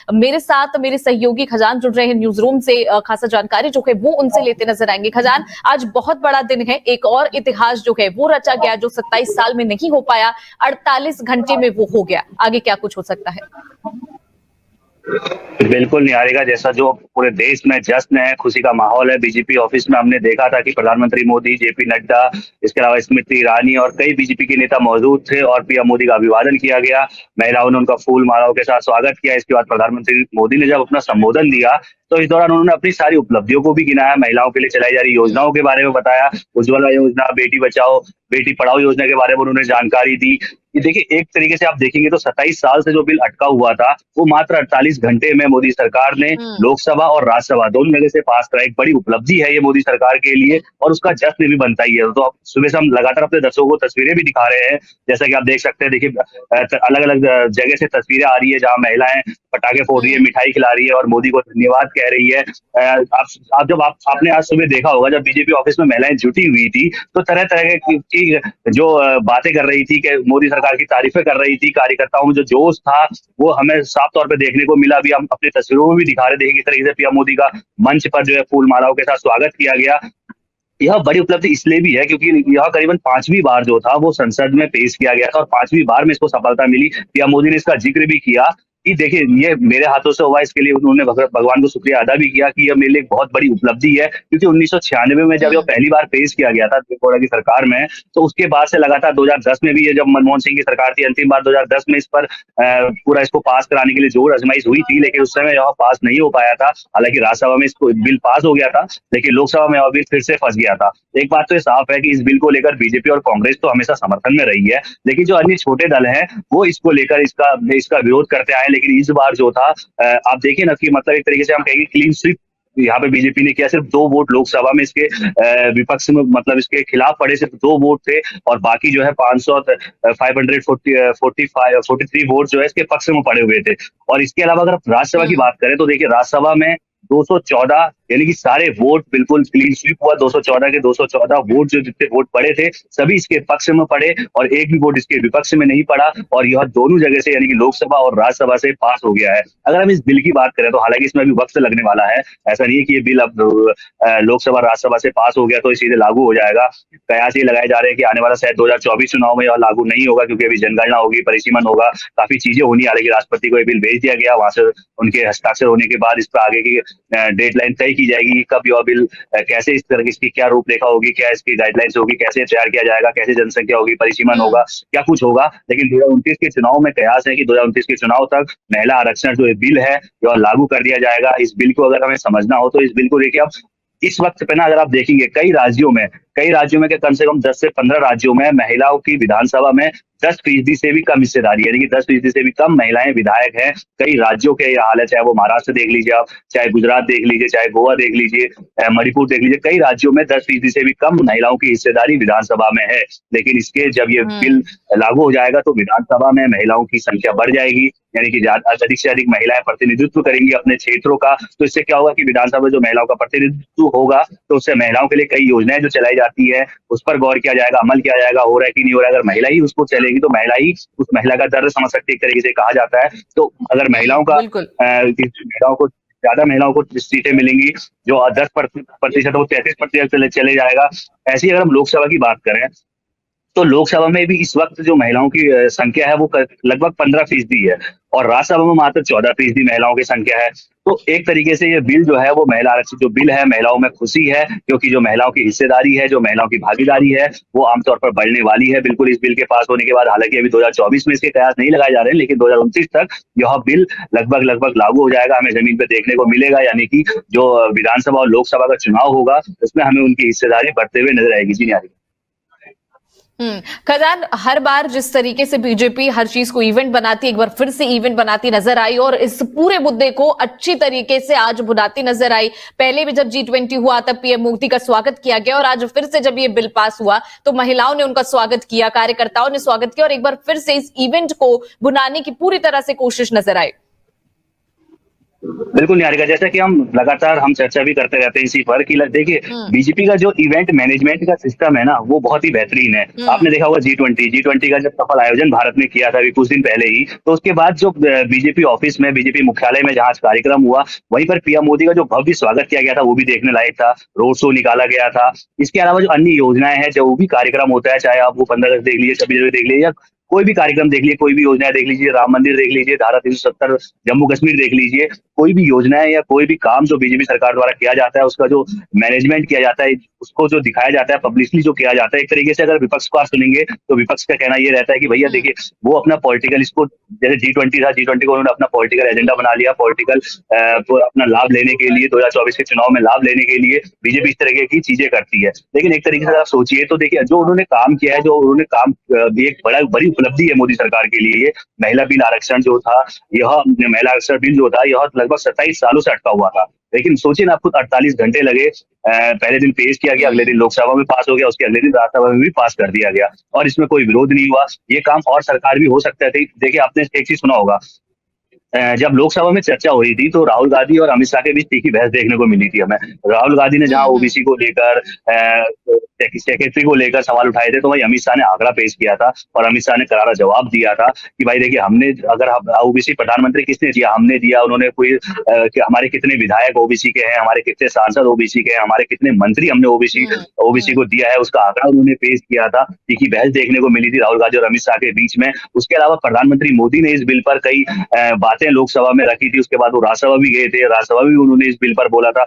मेरे साथ मेरे सहयोगी खजान जुड़ रहे हैं न्यूज रूम से, खासा जानकारी जो है वो उनसे लेते नजर आएंगे। खजान, आज बहुत बड़ा दिन है, एक और इतिहास जो है वो रचा गया, जो 27 साल में नहीं हो पाया, 48 घंटे में वो हो गया। आगे क्या कुछ हो सकता है? बिल्कुल निहारिका, जैसा जो पूरे देश में जश्न है, खुशी का माहौल है। बीजेपी ऑफिस में हमने देखा था कि प्रधानमंत्री मोदी, जेपी नड्डा, इसके अलावा स्मृति ईरानी और कई बीजेपी के नेता मौजूद थे और पीएम मोदी का अभिवादन किया गया। महिलाओं ने उनका फूल मालाओं के साथ स्वागत किया। इसके बाद प्रधानमंत्री मोदी ने जब अपना संबोधन दिया तो इस दौरान उन्होंने अपनी सारी उपलब्धियों को भी गिनाया, महिलाओं के लिए चलाई जा रही योजनाओं के बारे में बताया, उज्ज्वला योजना, बेटी बचाओ बेटी पढ़ाओ योजना के बारे में उन्होंने जानकारी दी। ये देखिए, एक तरीके से आप देखेंगे तो 27 साल से जो बिल अटका हुआ था वो मात्र 48 घंटे में मोदी सरकार ने लोकसभा और राज्यसभा दोनों जगह से पास करा। एक बड़ी उपलब्धि है ये मोदी सरकार के लिए और उसका जश्न भी बनता ही है। तो सुबह से हम लगातार अपने दर्शकों को तस्वीरें भी दिखा रहे हैं, जैसा कि आप देख सकते हैं। देखिए, अलग अलग जगह से तस्वीरें आ रही है जहाँ महिलाएं पटाखे फोड़ रही है, मिठाई खिला रही है और मोदी को धन्यवाद कह रही है। आपने आज सुबह देखा होगा जब बीजेपी ऑफिस में महिलाएं जुटी हुई थी तो तरह तरह की जो बातें कर रही थी कि मोदी सरकार की तारीफें कर रही थी। कार्यकर्ताओं में जो जोश था वो हमें साफ तौर पे देखने को मिला। अभी हम अपनी तस्वीरों में भी दिखा रहे, देखिए किस तरीके से पीएम मोदी का मंच पर जो है फूल मालाओं के साथ स्वागत किया गया। यह बड़ी उपलब्धि इसलिए भी है क्योंकि यह करीबन 5वीं बार जो था वो संसद में पेश किया गया था और 5वीं बार में इसको सफलता मिली। पीएम मोदी ने इसका जिक्र भी किया कि देखिए ये मेरे हाथों से हुआ। इसके लिए उन्होंने भगवान को शुक्रिया अदा भी किया कि यह मेरे लिए एक बहुत बड़ी उपलब्धि है, क्योंकि 1996 में जब यह पहली बार पेश किया गया था त्रिपुरा की सरकार में, तो उसके बाद से लगातार 2010 में भी, ये जब मनमोहन सिंह की सरकार थी अंतिम बार 2010 में इस पर पूरा इसको पास कराने के लिए जोर आजमाइश हुई थी, लेकिन उस समय यह पास नहीं हो पाया था। हालांकि राज्यसभा में इसको बिल पास हो गया था, लेकिन लोकसभा में यह बिल फिर से फंस गया था। एक बात तो ये साफ है कि इस बिल को लेकर बीजेपी और कांग्रेस तो हमेशा समर्थन में रही है, लेकिन जो अन्य छोटे दल हैं वो इसको लेकर इसका विरोध करते आए। लेकिन इस बार जो था, आप देखिए ना कि मतलब एक तरीके से हम कहेंगे क्लीन स्वीप यहाँ पे बीजेपी ने किया। सिर्फ 2 वोट लोकसभा में इसके विपक्ष में, मतलब इसके खिलाफ पड़े, सिर्फ 2 वोट थे और बाकी जो है 543 वोट जो है इसके पक्ष में पड़े हुए थे। और इसके अलावा अगर राज्यसभा की बात करें तो देखिए राज्यसभा में 214 यानी कि सारे वोट बिल्कुल क्लीन स्वीप हुआ। 214 के 214 वोट, जो जितने वोट पड़े थे सभी इसके पक्ष में पड़े और एक भी वोट इसके विपक्ष में नहीं पड़ा और यह दोनों जगह से यानी कि लोकसभा और राज्यसभा से पास हो गया है। अगर हम इस बिल की बात करें तो हालांकि इसमें अभी वक्त लगने वाला है, ऐसा नहीं है कि ये बिल अब लोकसभा राज्यसभा से पास हो गया तो सीधे लागू हो जाएगा। कयास ये लगाए जा रहे हैं कि आने वाला शायद 2024 चुनाव में यह लागू नहीं होगा, क्योंकि अभी जनगणना होगी, परिसीमन होगा, काफी चीजें होनी। हालांकि राष्ट्रपति को ये बिल भेज दिया गया, वहां से उनके हस्ताक्षर होने के बाद इस पर आगे की डेडलाइन तय की जाएगी। कब यह बिल कैसे, इस तरह इसकी क्या रूपरेखा होगी, क्या इसकी गाइडलाइंस होगी, कैसे तैयार किया जाएगा, कैसे जनसंख्या होगी, परिसीमन होगा, क्या कुछ होगा। लेकिन 2029 के चुनाव में कयास है कि 2029 के चुनाव तक महिला आरक्षण जो बिल है यह लागू कर दिया जाएगा। इस बिल को अगर हमें समझना हो तो इस बिल को देखिए, अब इस वक्त पे ना अगर आप देखेंगे कई राज्यों में कम से कम 10 से 15 राज्यों में महिलाओं की विधानसभा में 10% से भी कम हिस्सेदारी, यानी कि 10% से भी कम महिलाएं विधायक हैं। कई राज्यों के यह हाल है, चाहे वो महाराष्ट्र देख लीजिए आप, चाहे गुजरात देख लीजिए, चाहे गोवा देख लीजिए, मणिपुर देख लीजिए, कई राज्यों में 10% से भी कम महिलाओं की हिस्सेदारी विधानसभा में है। लेकिन इसके जब ये बिल लागू हो जाएगा तो विधानसभा में महिलाओं की संख्या बढ़ जाएगी, यानी कि अधिक से अधिक महिलाएं प्रतिनिधित्व करेंगी अपने क्षेत्रों का। तो इससे क्या होगा कि विधानसभा में जो महिलाओं का प्रतिनिधित्व होगा तो उससे महिलाओं के लिए कई योजनाएं जो चलाई जाती है उस पर गौर किया जाएगा, अमल किया जाएगा, हो रहा है कि नहीं हो रहा है। अगर महिला ही उसको चलेगी तो महिला ही उस महिला का दर्द समझ सकती है, एक तरीके से कहा जाता है। तो अगर महिलाओं को ज्यादा महिलाओं को सीटें मिलेंगी, जो 10% वो 33% चले जाएगा। ऐसी अगर हम लोकसभा की बात करें तो लोकसभा में भी इस वक्त जो महिलाओं की संख्या है वो लगभग 15% है और राज्यसभा में मात्र 14% महिलाओं की संख्या है। तो एक तरीके से ये बिल जो है वो महिला आरक्षित जो बिल है, महिलाओं में खुशी है, क्योंकि जो महिलाओं की हिस्सेदारी है, जो महिलाओं की भागीदारी है वो आमतौर पर बढ़ने वाली है बिल्कुल इस बिल के पास होने के बाद। हालांकि अभी 2024 में इसके कयास नहीं लगाए जा रहे हैं, लेकिन 2029 तक यह बिल लगभग लागू हो जाएगा, हमें जमीन पे देखने को मिलेगा। यानी कि जो विधानसभा और लोकसभा का चुनाव होगा उसमें हमें उनकी हिस्सेदारी बढ़ते हुए नजर आएगी। जी न्यारी। खजान, हर बार जिस तरीके से बीजेपी हर चीज को इवेंट बनाती, एक बार फिर से इवेंट बनाती नजर आई और इस पूरे मुद्दे को अच्छी तरीके से आज बुलाती नजर आई। पहले भी जब G20 हुआ तब पीएम मोदी का स्वागत किया गया और आज फिर से जब ये बिल पास हुआ तो महिलाओं ने उनका स्वागत किया, कार्यकर्ताओं ने स्वागत किया और एक बार फिर से इस इवेंट को बुलाने की पूरी तरह से कोशिश नजर आई। बिल्कुल नहीं हारेगा। जैसा कि हम चर्चा भी करते रहते हैं इसी पर कि देखिए हम्म। बीजेपी का जो इवेंट मैनेजमेंट का सिस्टम है ना वो बहुत ही बेहतरीन है। हम्म। आपने देखा होगा G20 का जब सफल आयोजन भारत में किया था अभी कुछ दिन पहले ही, तो उसके बाद जो बीजेपी ऑफिस में बीजेपी मुख्यालय में जहाँ कार्यक्रम हुआ वहीं पर पीएम मोदी का जो भव्य स्वागत किया गया था वो भी देखने लायक था। रोड शो निकाला गया था। इसके अलावा जो अन्य योजनाएं हैं जो भी कार्यक्रम होता है, चाहे आप वो 15 अगस्त देख लीजिए, 26 जनवरी देख लीजिए, या कोई भी कार्यक्रम देख लीजिए, कोई भी योजना देख लीजिए, राम मंदिर देख लीजिए, धारा 370 जम्मू कश्मीर देख लीजिए, कोई भी योजनाएं या कोई भी काम जो बीजेपी सरकार द्वारा किया जाता है उसका जो मैनेजमेंट किया जाता है, उसको जो दिखाया जाता है पब्लिकली जो किया जाता है, एक तरीके से अगर विपक्ष को आप सुनेंगे तो विपक्ष का कहना ये रहता है कि भैया हम्म। देखिए वो अपना पॉलिटिकल इसको, जैसे G20 था, G20 को उन्होंने अपना पॉलिटिकल एजेंडा बना लिया, पॉलिटिकल अपना लाभ लेने के लिए 2024 के चुनाव में लाभ लेने के लिए बीजेपी इस तरह की चीजें करती है। लेकिन एक तरीके से आप सोचिए तो देखिए जो उन्होंने काम किया है, जो उन्होंने काम एक बड़ी उपलब्धि है मोदी सरकार के लिए। ये महिला बिल आरक्षण जो था, यह महिला आरक्षण बिल जो था यह लगभग 27 सालों से अटका हुआ था। लेकिन सोचिए ना, आपको 48 घंटे लगे, पहले दिन पेश किया गया, अगले दिन लोकसभा में पास हो गया, उसके अगले दिन राज्यसभा में भी पास कर दिया गया और इसमें कोई विरोध नहीं हुआ। ये काम और सरकार भी हो सकता है। देखिए आपने एक चीज सुना होगा, जब लोकसभा में चर्चा हो रही थी तो राहुल गांधी और अमित शाह के बीच तीखी बहस देखने को मिली थी हमें। राहुल गांधी ने जहां ओबीसी को लेकर सेक्रेटरी को लेकर सवाल उठाए थे, तो भाई अमित शाह ने आंकड़ा पेश किया था और अमित शाह ने करारा जवाब दिया था कि भाई देखिए हमने, अगर ओबीसी प्रधानमंत्री किसने दिया, हमने दिया। उन्होंने कोई कि हमारे कितने विधायक ओबीसी के हैं, हमारे कितने सांसद ओबीसी के हैं, हमारे कितने मंत्री हमने ओबीसी को दिया है, उसका आंकड़ा उन्होंने पेश किया था। तीखी बहस देखने को मिली थी राहुल गांधी और अमित शाह के बीच में। उसके अलावा प्रधानमंत्री मोदी ने इस बिल पर कई बातें लोकसभा में रखी थी। उसके बाद वो राज्यसभा भी गए थे, राज्यसभा भी उन्होंने इस बिल पर बोला था।